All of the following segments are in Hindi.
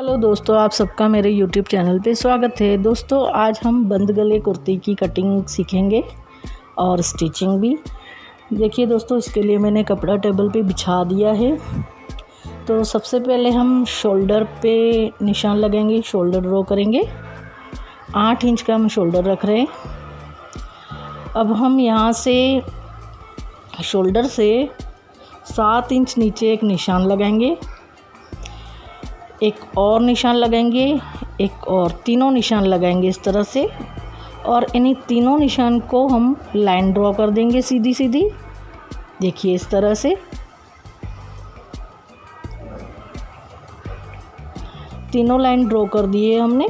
हेलो दोस्तों, आप सबका मेरे YouTube चैनल पे स्वागत है। दोस्तों आज हम बंद गले कुर्ती की कटिंग सीखेंगे और स्टिचिंग भी। देखिए दोस्तों, इसके लिए मैंने कपड़ा टेबल पे बिछा दिया है। तो सबसे पहले हम शोल्डर पे निशान लगाएंगे, शोल्डर ड्रॉ करेंगे। 8 इंच का हम शोल्डर रख रहे हैं। अब हम यहाँ से शोल्डर से 7 इंच नीचे एक निशान लगाएंगे, एक और निशान लगाएंगे, एक और, तीनों निशान लगाएंगे इस तरह से। और इन्हीं तीनों निशान को हम लाइन ड्रॉ कर देंगे सीधी सीधी। देखिए इस तरह से तीनों लाइन ड्रॉ कर दिए हमने।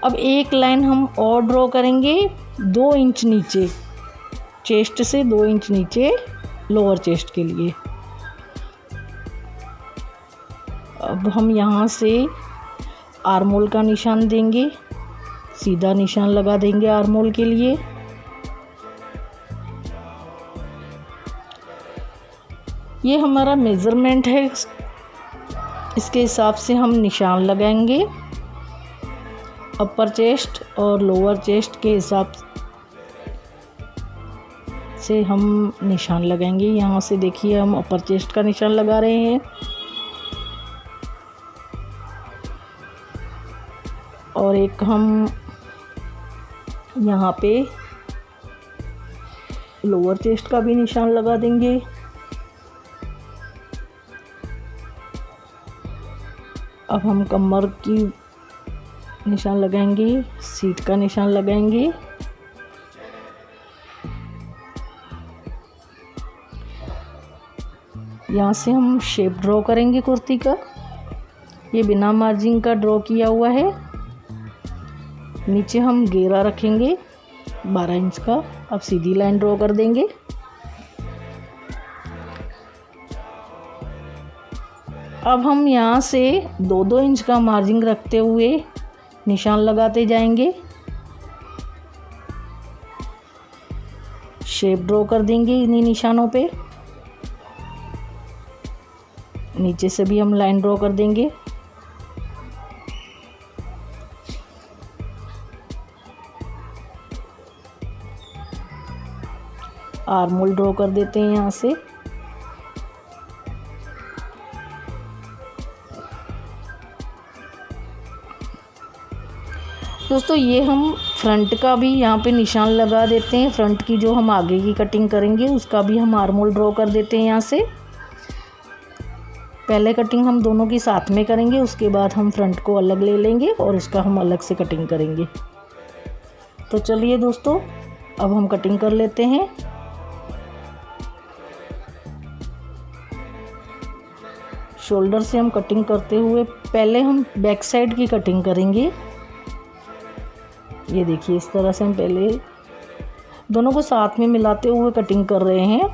अब एक लाइन हम और ड्रॉ करेंगे 2 इंच नीचे, चेस्ट से 2 इंच नीचे लोअर चेस्ट के लिए। अब हम यहाँ से आर्मोल का निशान देंगे, सीधा निशान लगा देंगे आर्मोल के लिए। ये हमारा मेज़रमेंट है, इसके हिसाब से हम निशान लगाएंगे। अपर चेस्ट और लोअर चेस्ट के हिसाब से हम निशान लगाएंगे। यहाँ से देखिए हम अपर चेस्ट का निशान लगा रहे हैं और एक हम यहाँ पे लोअर चेस्ट का भी निशान लगा देंगे। अब हम कमर की निशान लगाएंगे, सीट का निशान लगाएंगे। यहाँ से हम शेप ड्रॉ करेंगे कुर्ती का। ये बिना मार्जिन का ड्रॉ किया हुआ है। नीचे हम घेरा रखेंगे 12 इंच का। अब सीधी लाइन ड्रॉ कर देंगे। अब हम यहाँ से 2-2 इंच का मार्जिन रखते हुए निशान लगाते जाएंगे। शेप ड्रॉ कर देंगे इन्हीं निशानों पे। नीचे से भी हम लाइन ड्रॉ कर देंगे। आर्मोल ड्रॉ कर देते हैं यहाँ से। दोस्तों ये हम फ्रंट का भी यहाँ पे निशान लगा देते हैं। फ्रंट की जो हम आगे की कटिंग करेंगे उसका भी हम आर्मोल ड्रॉ कर देते हैं यहाँ से। पहले कटिंग हम दोनों की साथ में करेंगे, उसके बाद हम फ्रंट को अलग ले लेंगे और इसका हम अलग से कटिंग करेंगे। तो चलिए दोस्तों, अब हम कटिंग कर लेते हैं। शोल्डर से हम कटिंग करते हुए पहले हम बैक साइड की कटिंग करेंगे। ये देखिए इस तरह से हम पहले दोनों को साथ में मिलाते हुए कटिंग कर रहे हैं।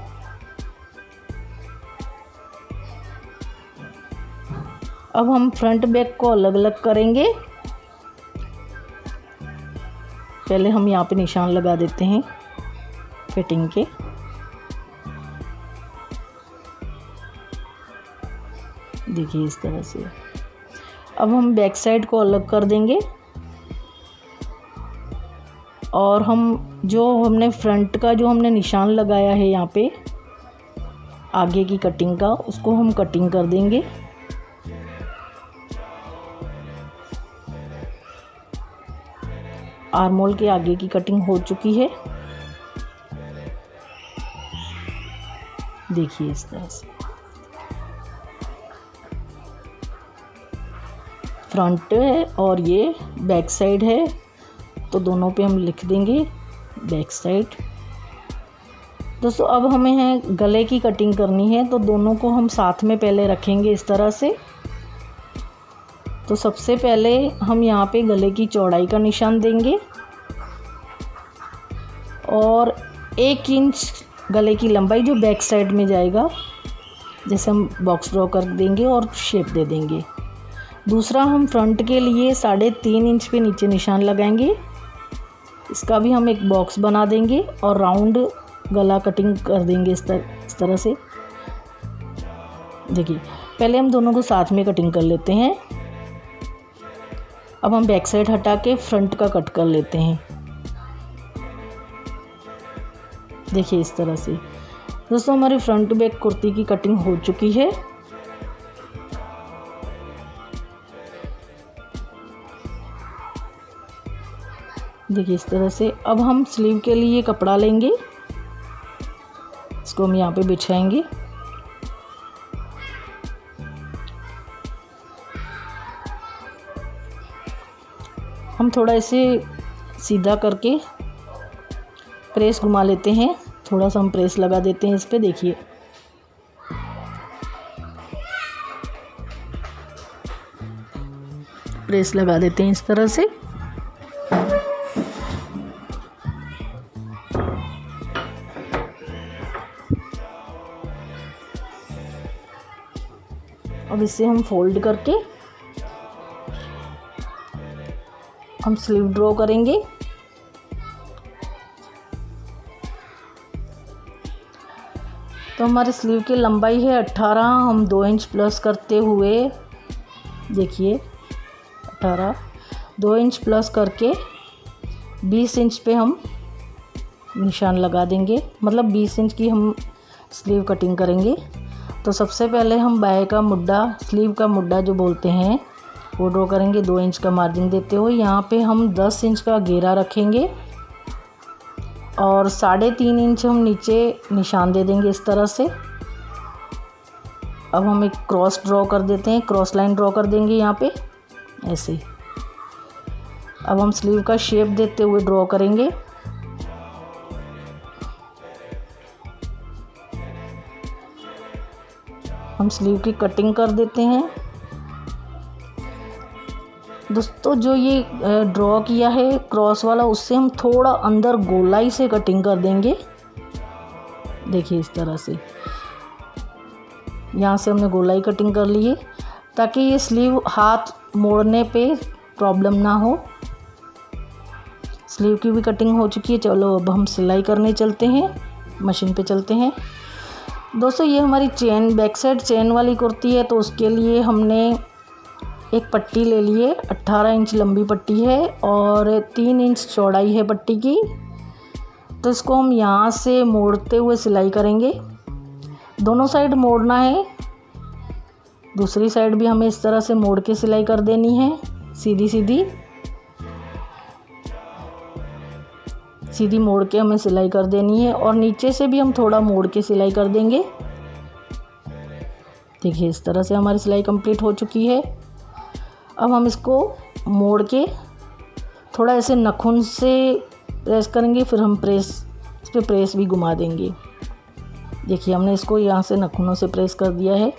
अब हम फ्रंट बैक को अलग अलग करेंगे। पहले हम यहाँ पे निशान लगा देते हैं फिटिंग के। देखिए इस तरह से। अब हम बैक साइड को अलग कर देंगे और हम जो हमने फ्रंट का जो हमने निशान लगाया है यहाँ पे आगे की कटिंग का, उसको हम कटिंग कर देंगे। आर्मोल के आगे की कटिंग हो चुकी है। देखिए इस तरह से। फ्रंट है और ये बैक साइड है, तो दोनों पे हम लिख देंगे बैक साइड। दोस्तों अब हमें है गले की कटिंग करनी है, तो दोनों को हम साथ में पहले रखेंगे इस तरह से। तो सबसे पहले हम यहाँ पे गले की चौड़ाई का निशान देंगे और 1 इंच गले की लंबाई जो बैक साइड में जाएगा, जैसे हम बॉक्स ड्रॉ कर देंगे और शेप दे देंगे। दूसरा हम फ्रंट के लिए 3.5 इंच पे नीचे निशान लगाएंगे। इसका भी हम एक बॉक्स बना देंगे और राउंड गला कटिंग कर देंगे इस तरह से। देखिए पहले हम दोनों को साथ में कटिंग कर लेते हैं। अब हम बैक साइड हटा के फ्रंट का कट कर लेते हैं। देखिए इस तरह से दोस्तों हमारी फ्रंट बैक कुर्ती की कटिंग हो चुकी है। देखिए इस तरह से। अब हम स्लीव के लिए कपड़ा लेंगे, इसको हम यहाँ पे बिछाएंगे। हम थोड़ा इसे सीधा करके प्रेस घुमा लेते हैं, थोड़ा सा हम प्रेस लगा देते हैं इस पे। देखिए प्रेस लगा देते हैं इस तरह से। अब इसे हम फोल्ड करके हम स्लीव ड्रॉ करेंगे। तो हमारे स्लीव की लंबाई है 18, हम 2 इंच प्लस करते हुए देखिए 18, 2 इंच प्लस करके 20 इंच पे हम निशान लगा देंगे, मतलब 20 इंच की हम स्लीव कटिंग करेंगे। तो सबसे पहले हम बाएं का मुड्ढा, स्लीव का मुड्ढा जो बोलते हैं, वो ड्रॉ करेंगे 2 इंच का मार्जिन देते हुए। यहाँ पे हम 10 इंच का घेरा रखेंगे और 3.5 इंच हम नीचे निशान दे देंगे इस तरह से। अब हम एक क्रॉस ड्रॉ कर देते हैं, क्रॉस लाइन ड्रॉ कर देंगे यहाँ पे ऐसे। अब हम स्लीव का शेप देते हुए ड्रॉ करेंगे। हम स्लीव की कटिंग कर देते हैं। दोस्तों जो ये ड्रॉ किया है क्रॉस वाला, उससे हम थोड़ा अंदर गोलाई से कटिंग कर देंगे। देखिए इस तरह से यहाँ से हमने गोलाई कटिंग कर ली है, ताकि ये स्लीव हाथ मोड़ने पे प्रॉब्लम ना हो। स्लीव की भी कटिंग हो चुकी है। चलो अब हम सिलाई करने चलते हैं, मशीन पे चलते हैं। दोस्तों ये हमारी चेन, बैक साइड चेन वाली कुर्ती है, तो उसके लिए हमने एक पट्टी ले ली है। 18 इंच लंबी पट्टी है और 3 इंच चौड़ाई है पट्टी की। तो इसको हम यहाँ से मोड़ते हुए सिलाई करेंगे। दोनों साइड मोड़ना है, दूसरी साइड भी हमें इस तरह से मोड़ के सिलाई कर देनी है। सीधी सीधी सीधी मोड़ के हमें सिलाई कर देनी है और नीचे से भी हम थोड़ा मोड़ के सिलाई कर देंगे। देखिए इस तरह से हमारी सिलाई कंप्लीट हो चुकी है। अब हम इसको मोड़ के थोड़ा ऐसे नाखून से प्रेस करेंगे, फिर हम इस पर प्रेस भी घुमा देंगे। देखिए हमने इसको यहाँ से नाखूनों से प्रेस कर दिया है,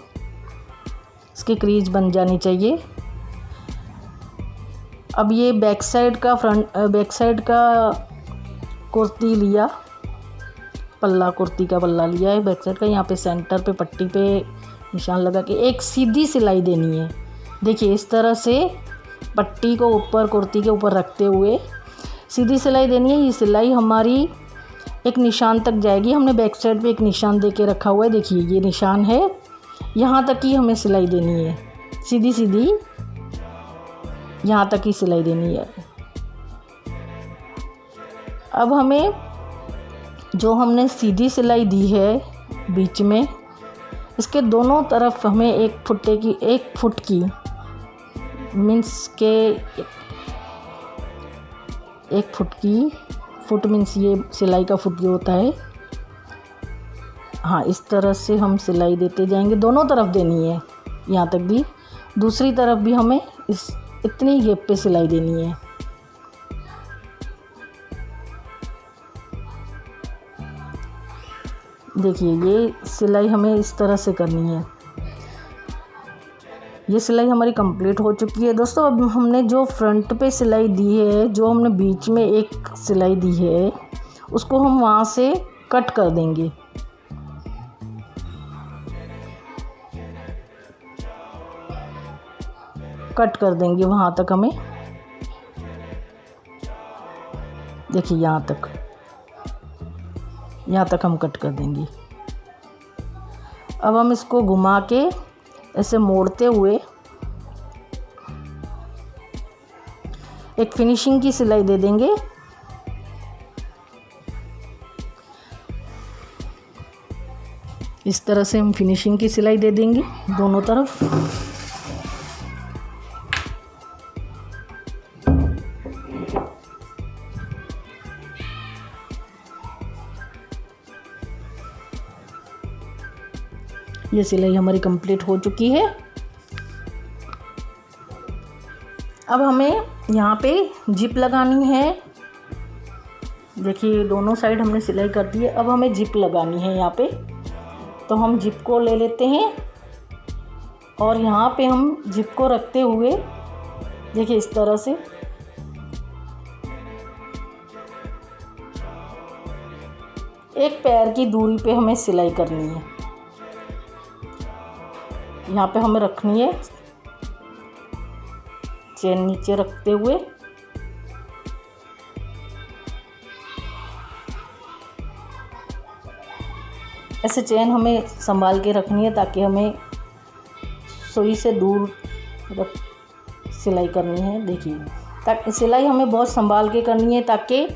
इसकी क्रीज बन जानी चाहिए। अब ये बैक साइड का कुर्ती लिया, पल्ला, कुर्ती का पल्ला लिया है बैक साइड का। यहाँ पे सेंटर पे पट्टी पे निशान लगा के एक सीधी सिलाई देनी है। देखिए इस तरह से पट्टी को ऊपर, कुर्ती के ऊपर रखते हुए सीधी सिलाई देनी है। ये सिलाई हमारी एक निशान तक जाएगी। हमने बैक साइड पे एक निशान दे के रखा हुआ है, देखिए ये निशान है, यहाँ तक ही हमें सिलाई देनी है। सीधी सीधी यहाँ तक ही सिलाई देनी है। अब हमें जो हमने सीधी सिलाई दी है बीच में, इसके दोनों तरफ हमें 1 फुट की मीन्स के 1 फुट की, फुट मीन्स ये सिलाई का फुट जो होता है, हाँ इस तरह से हम सिलाई देते जाएंगे। दोनों तरफ देनी है, यहाँ तक भी, दूसरी तरफ भी हमें इतनी गैप पे सिलाई देनी है। देखिए ये सिलाई हमें इस तरह से करनी है। ये सिलाई हमारी कंप्लीट हो चुकी है। दोस्तों अब हमने जो फ्रंट पे सिलाई दी है, जो हमने बीच में एक सिलाई दी है, उसको हम वहाँ से कट कर देंगे। कट कर देंगे वहाँ तक हमें, देखिए यहाँ तक हम कट कर देंगे। अब हम इसको घुमा के ऐसे मोड़ते हुए एक फिनिशिंग की सिलाई दे देंगे। इस तरह से हम फिनिशिंग की सिलाई दे देंगे दोनों तरफ। ये सिलाई हमारी कंप्लीट हो चुकी है। अब हमें यहाँ पे जिप लगानी है। देखिए दोनों साइड हमने सिलाई कर दी है। अब हमें जिप लगानी है यहाँ पे, तो हम जिप को ले लेते हैं और यहाँ पे हम जिप को रखते हुए देखिए इस तरह से एक पैर की दूरी पे हमें सिलाई करनी है। यहाँ पे हमें रखनी है चेन नीचे रखते हुए। ऐसे चेन हमें संभाल के रखनी है ताकि हमें सुई से दूर सिलाई करनी है। देखिए ताकि सिलाई हमें बहुत संभाल के करनी है ताकि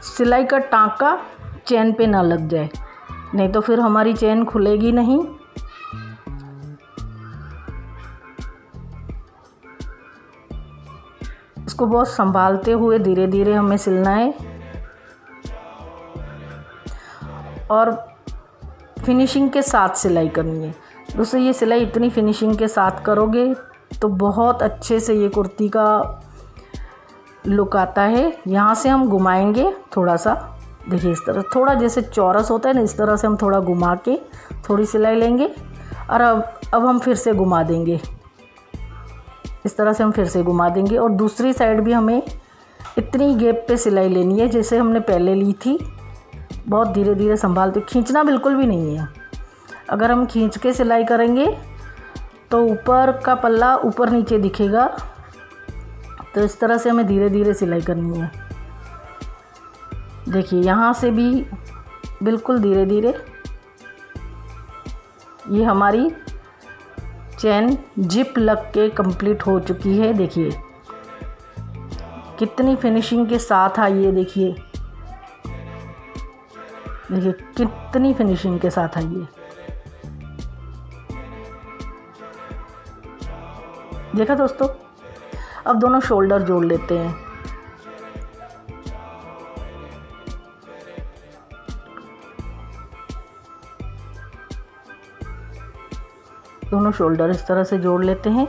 सिलाई का टांका चेन पे ना लग जाए, नहीं तो फिर हमारी चेन खुलेगी नहीं। इसको बहुत संभालते हुए धीरे धीरे हमें सिलना है और फिनिशिंग के साथ सिलाई करनी है। दोस्तों ये सिलाई इतनी फिनिशिंग के साथ करोगे तो बहुत अच्छे से ये कुर्ती का लुक आता है। यहाँ से हम घुमाएंगे थोड़ा सा, देखिए इस तरह थोड़ा जैसे चौरस होता है ना, इस तरह से हम थोड़ा घुमा के थोड़ी सिलाई लेंगे और अब हम फिर से घुमा देंगे। इस तरह से हम फिर से घुमा देंगे और दूसरी साइड भी हमें इतनी गैप पे सिलाई लेनी है जैसे हमने पहले ली थी। बहुत धीरे धीरे संभालते, खींचना बिल्कुल भी नहीं है। अगर हम खींच के सिलाई करेंगे तो ऊपर का पल्ला ऊपर नीचे दिखेगा, तो इस तरह से हमें धीरे धीरे सिलाई करनी है। देखिए यहाँ से भी बिल्कुल धीरे धीरे ये हमारी चेन जिप लग के कंप्लीट हो चुकी है। देखिए कितनी फिनिशिंग के साथ आई है। देखिए कितनी फिनिशिंग के साथ आई है। देखा दोस्तों। अब दोनों शोल्डर जोड़ लेते हैं। दोनों शोल्डर इस तरह से जोड़ लेते हैं।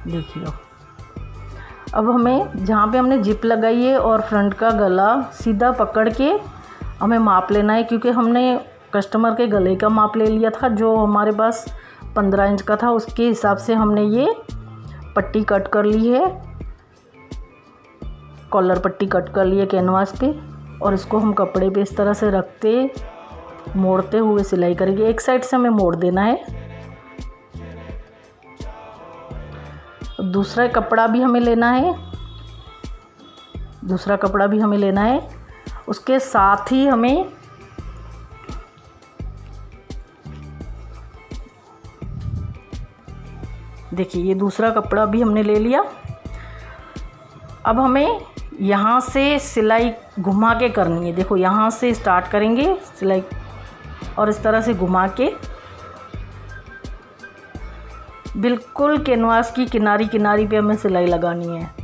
देखिए अब हमें जहाँ पे हमने जिप लगाई है और फ्रंट का गला सीधा पकड़ के हमें माप लेना है, क्योंकि हमने कस्टमर के गले का माप ले लिया था जो हमारे पास 15 इंच का था। उसके हिसाब से हमने ये पट्टी कट कर ली है, कॉलर पट्टी कट कर ली है कैनवास पे, और इसको हम कपड़े पे इस तरह से रखते मोड़ते हुए सिलाई करेंगे। एक साइड से हमें मोड़ देना है। दूसरा कपड़ा भी हमें लेना है, दूसरा कपड़ा भी हमें लेना है। उसके साथ ही हमें देखिए ये दूसरा कपड़ा भी हमने ले लिया। अब हमें यहाँ से सिलाई घुमा के करनी है। देखो यहाँ से स्टार्ट करेंगे सिलाई और इस तरह से घुमा के बिल्कुल कैनवास की किनारी किनारी पे हमें सिलाई लगानी है।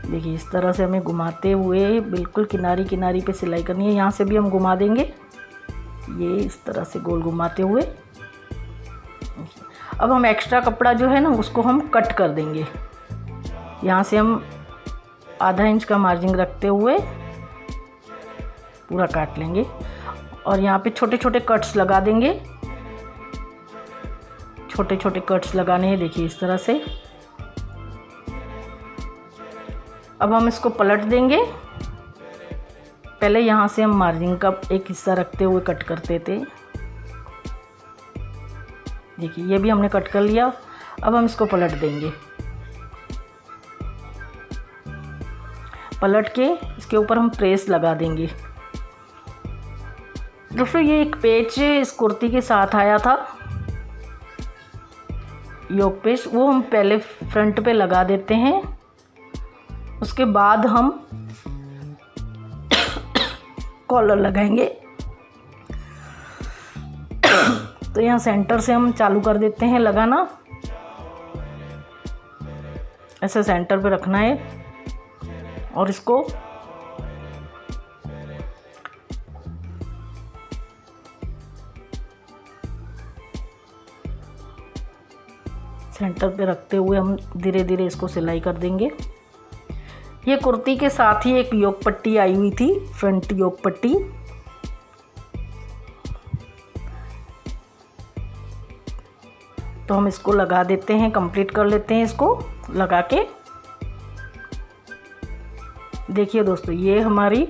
देखिए इस तरह से हमें घुमाते हुए बिल्कुल किनारी किनारी पे सिलाई करनी है। यहाँ से भी हम घुमा देंगे, ये इस तरह से गोल घुमाते हुए। अब हम एक्स्ट्रा कपड़ा जो है ना उसको हम कट कर देंगे। यहाँ से हम आधा इंच का मार्जिन रखते हुए पूरा काट लेंगे और यहाँ पे छोटे छोटे कट्स लगा देंगे। छोटे छोटे कट्स लगाने हैं, देखिए इस तरह से। अब हम इसको पलट देंगे। पहले यहाँ से हम मार्जिन का एक हिस्सा रखते हुए कट करते थे। देखिए ये भी हमने कट कर लिया। अब हम इसको पलट देंगे। पलट के इसके ऊपर हम प्रेस लगा देंगे। दोस्तों ये एक पेच इस कुर्ती के साथ आया था, योक पेच, वो हम पहले फ्रंट पे लगा देते हैं। उसके बाद हम कॉलर लगाएंगे। तो यहाँ सेंटर से हम चालू कर देते हैं लगाना। ऐसे सेंटर पे रखना है और इसको सेंटर पे रखते हुए हम धीरे धीरे इसको सिलाई कर देंगे। ये कुर्ती के साथ ही एक योक पट्टी आई हुई थी, फ्रंट योक पट्टी। तो हम इसको लगा देते हैं, कंप्लीट कर लेते हैं इसको लगा के। देखिए दोस्तों ये हमारी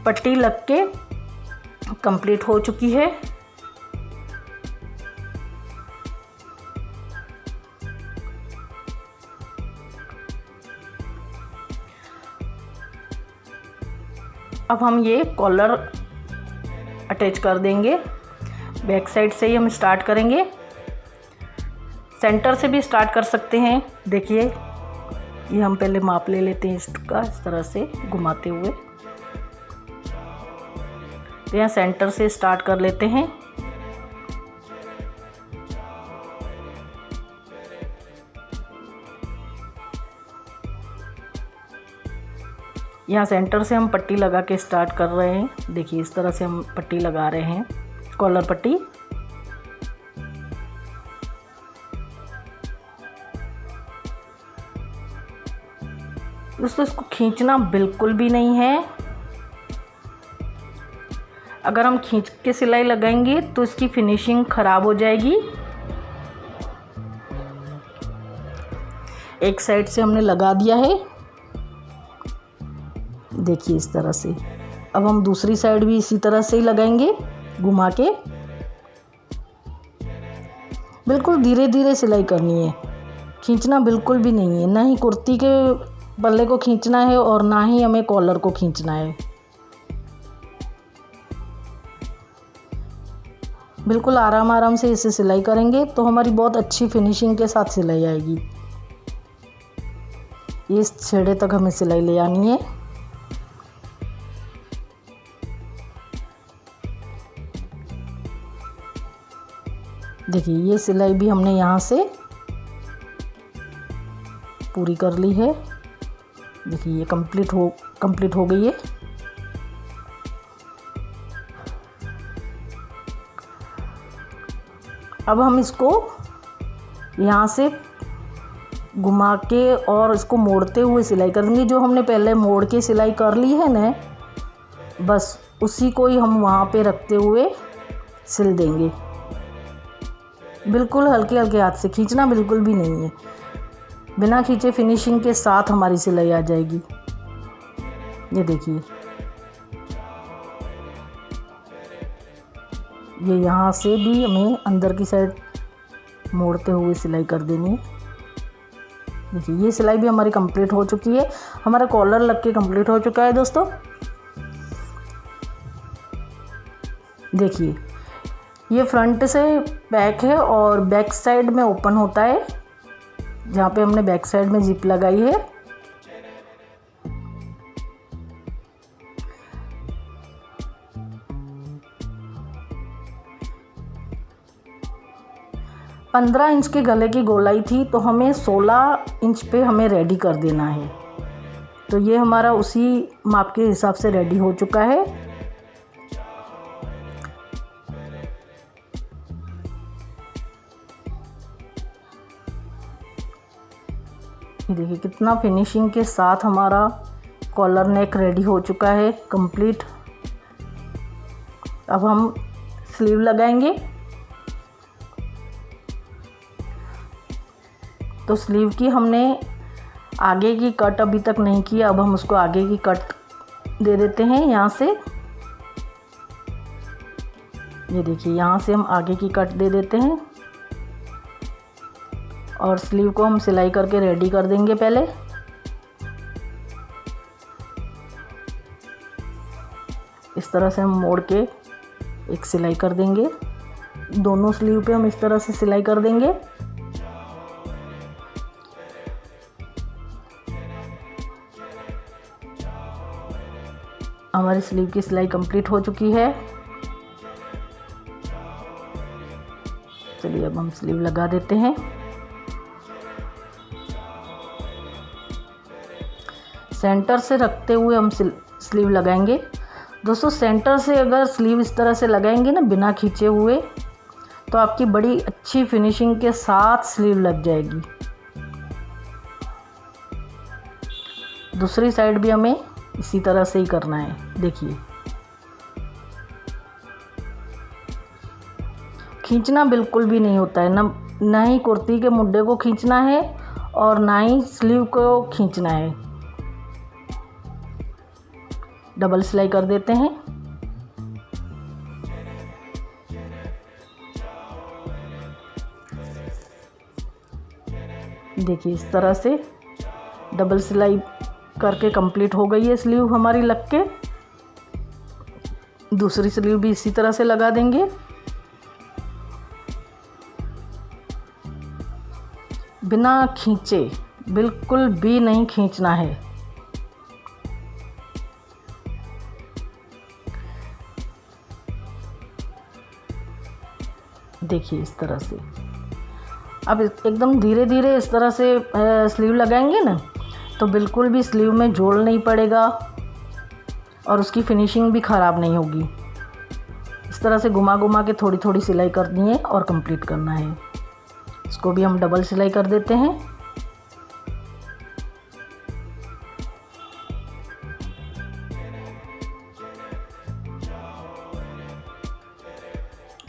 पट्टी लग के कंप्लीट हो चुकी है। अब हम ये कॉलर अटैच कर देंगे। बैक साइड से ही हम स्टार्ट करेंगे, सेंटर से भी स्टार्ट कर सकते हैं। देखिए ये हम पहले माप ले लेते हैं इसका, इस तरह से घुमाते हुए। तो यहाँ सेंटर से स्टार्ट कर लेते हैं। यहाँ सेंटर से हम पट्टी लगा के स्टार्ट कर रहे हैं। देखिए इस तरह से हम पट्टी लगा रहे हैं, कॉलर पट्टी। दोस्तों इसको खींचना बिल्कुल भी नहीं है। अगर हम खींच के सिलाई लगाएंगे तो इसकी फिनिशिंग खराब हो जाएगी। एक साइड से हमने लगा दिया है, देखिए इस तरह से। अब हम दूसरी साइड भी इसी तरह से ही लगाएंगे, घुमा के। बिल्कुल धीरे धीरे सिलाई करनी है, खींचना बिल्कुल भी नहीं है। ना ही कुर्ती के पल्ले को खींचना है और ना ही हमें कॉलर को खींचना है। बिल्कुल आराम आराम से इसे सिलाई करेंगे तो हमारी बहुत अच्छी फिनिशिंग के साथ सिलाई आएगी। इस छेड़े तक हमें सिलाई ले आनी है। देखिए ये सिलाई भी हमने यहाँ से पूरी कर ली है। देखिए ये कंप्लीट हो गई है। अब हम इसको यहाँ से घुमा के और इसको मोड़ते हुए सिलाई करेंगे। जो हमने पहले मोड़ के सिलाई कर ली है ना, बस उसी को ही हम वहाँ पे रखते हुए सिल देंगे। बिल्कुल हल्के हल्के हाथ से, खींचना बिल्कुल भी नहीं है। बिना खींचे फिनिशिंग के साथ हमारी सिलाई आ जाएगी। ये देखिए ये यहाँ से भी हमें अंदर की साइड मोड़ते हुए सिलाई कर देनी है। देखिए ये सिलाई भी हमारी कंप्लीट हो चुकी है। हमारा कॉलर लग के कंप्लीट हो चुका है दोस्तों। देखिए ये फ्रंट से बैक है और बैक साइड में ओपन होता है, जहाँ पे हमने बैक साइड में जिप लगाई है। पंद्रह इंच के गले की गोलाई थी तो हमें 16 इंच पे हमें रेडी कर देना है। तो ये हमारा उसी माप के हिसाब से रेडी हो चुका है। देखिए कितना फिनिशिंग के साथ हमारा कॉलर नेक रेडी हो चुका है कंप्लीट। अब हम स्लीव लगाएंगे। तो स्लीव की हमने आगे की कट अभी तक नहीं की, अब हम उसको आगे की कट दे देते हैं यहाँ से। ये देखिए यहाँ से हम आगे की कट दे देते हैं और स्लीव को हम सिलाई करके रेडी कर देंगे पहले। इस तरह से हम मोड़ के एक सिलाई कर देंगे। दोनों स्लीव पे हम इस तरह से सिलाई कर देंगे। हमारी स्लीव की सिलाई कंप्लीट हो चुकी है। चलिए अब हम स्लीव लगा देते हैं। सेंटर से रखते हुए हम स्लीव लगाएंगे। दोस्तों सेंटर से अगर स्लीव इस तरह से लगाएंगे ना बिना खींचे हुए, तो आपकी बड़ी अच्छी फिनिशिंग के साथ स्लीव लग जाएगी। दूसरी साइड भी हमें इसी तरह से ही करना है। देखिए खींचना बिल्कुल भी नहीं होता है, ना ही कुर्ती के मुड्डे को खींचना है और ना ही स्लीव को खींचना है। डबल सिलाई कर देते हैं। देखिए इस तरह से डबल सिलाई करके कंप्लीट हो गई है स्लीव हमारी लग के। दूसरी स्लीव भी इसी तरह से लगा देंगे। बिना खींचे, बिल्कुल भी नहीं खींचना है। देखिए इस तरह से अब एकदम धीरे धीरे इस तरह से स्लीव लगाएंगे ना, तो बिल्कुल भी स्लीव में जोड़ नहीं पड़ेगा और उसकी फिनिशिंग भी ख़राब नहीं होगी। इस तरह से घुमा घुमा के थोड़ी थोड़ी सिलाई करनी है और कंप्लीट करना है। इसको भी हम डबल सिलाई कर देते हैं।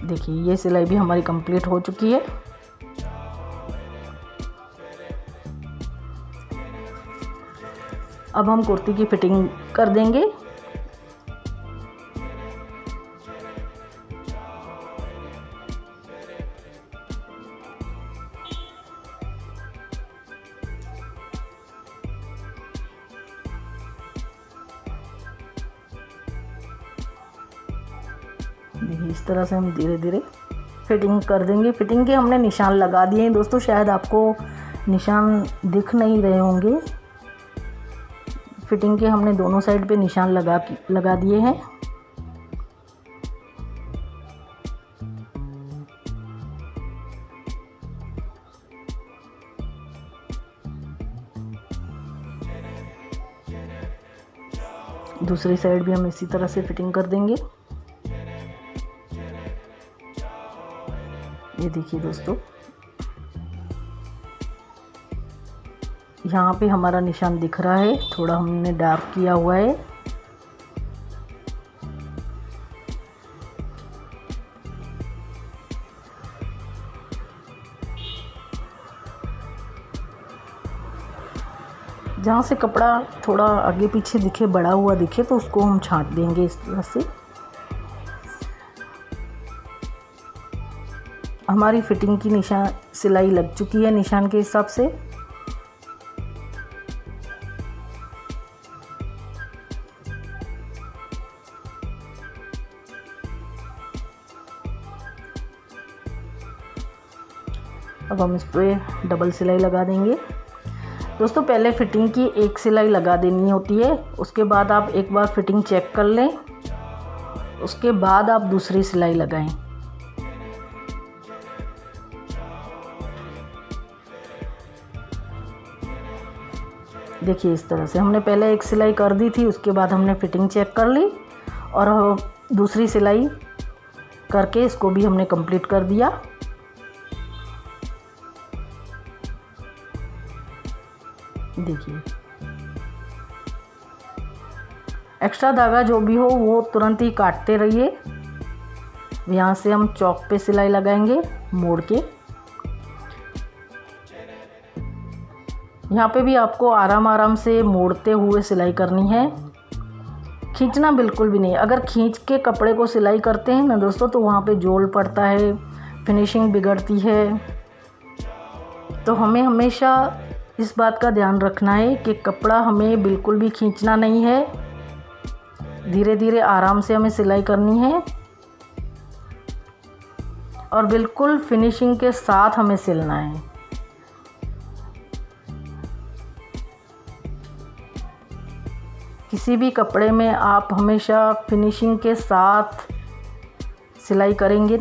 देखिए ये सिलाई भी हमारी कंप्लीट हो चुकी है। अब हम कुर्ती की फिटिंग कर देंगे। देखिए इस तरह से हम धीरे धीरे फिटिंग कर देंगे। फिटिंग के हमने निशान लगा दिए हैं दोस्तों, शायद आपको निशान दिख नहीं रहे होंगे। फिटिंग के हमने दोनों साइड पे निशान लगा दिए हैं। दूसरी साइड भी हम इसी तरह से फिटिंग कर देंगे। ये देखिए दोस्तों, यहाँ पे हमारा निशान दिख रहा है, थोड़ा हमने डार्क किया हुआ है। जहाँ से कपड़ा थोड़ा आगे पीछे दिखे, बड़ा हुआ दिखे, तो उसको हम छांट देंगे इस तरह से। हमारी फिटिंग की निशान सिलाई लग चुकी है निशान के हिसाब से। अब हम इस पर डबल सिलाई लगा देंगे। दोस्तों पहले फिटिंग की एक सिलाई लगा देनी होती है, उसके बाद आप एक बार फिटिंग चेक कर लें, उसके बाद आप दूसरी सिलाई लगाएं। देखिए इस तरह से हमने पहले एक सिलाई कर दी थी, उसके बाद हमने फिटिंग चेक कर ली और दूसरी सिलाई करके इसको भी हमने कंप्लीट कर दिया। देखिए एक्स्ट्रा धागा जो भी हो वो तुरंत ही काटते रहिए। यहाँ से हम चौक पे सिलाई लगाएंगे मोड़ के। यहाँ पे भी आपको आराम आराम से मोड़ते हुए सिलाई करनी है, खींचना बिल्कुल भी नहीं। अगर खींच के कपड़े को सिलाई करते हैं ना दोस्तों, तो वहाँ पे जोड़ पड़ता है, फिनिशिंग बिगड़ती है। तो हमें हमेशा इस बात का ध्यान रखना है कि कपड़ा हमें बिल्कुल भी खींचना नहीं है। धीरे धीरे आराम से हमें सिलाई करनी है और बिल्कुल फिनिशिंग के साथ हमें सिलना है। किसी भी कपड़े में आप हमेशा फिनिशिंग के साथ सिलाई करेंगे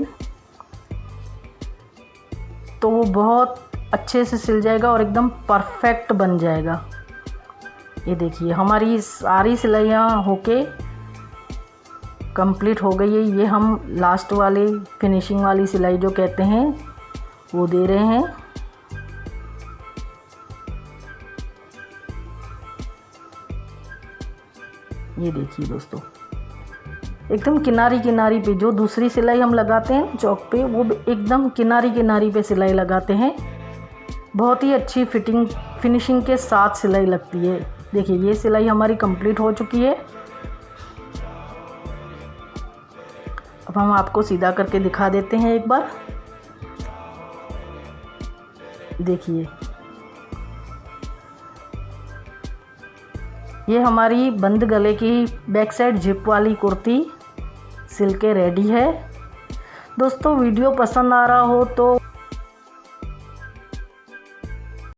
तो वो बहुत अच्छे से सिल जाएगा और एकदम परफेक्ट बन जाएगा। ये देखिए हमारी सारी सिलाइयाँ होके कंप्लीट हो गई है। ये हम लास्ट वाली फिनिशिंग वाली सिलाई जो कहते हैं वो दे रहे हैं। ये देखिए दोस्तों, एकदम किनारी किनारी पे जो दूसरी सिलाई हम लगाते हैं चौक पे, वो एकदम किनारी किनारी पे सिलाई लगाते हैं। बहुत ही अच्छी फिनिशिंग के साथ सिलाई लगती है। देखिए ये सिलाई हमारी कंप्लीट हो चुकी है। अब हम आपको सीधा करके दिखा देते हैं एक बार। देखिए ये हमारी बंद गले की बैक साइड जिप वाली कुर्ती सिल के रेडी है। दोस्तों वीडियो पसंद आ रहा हो तो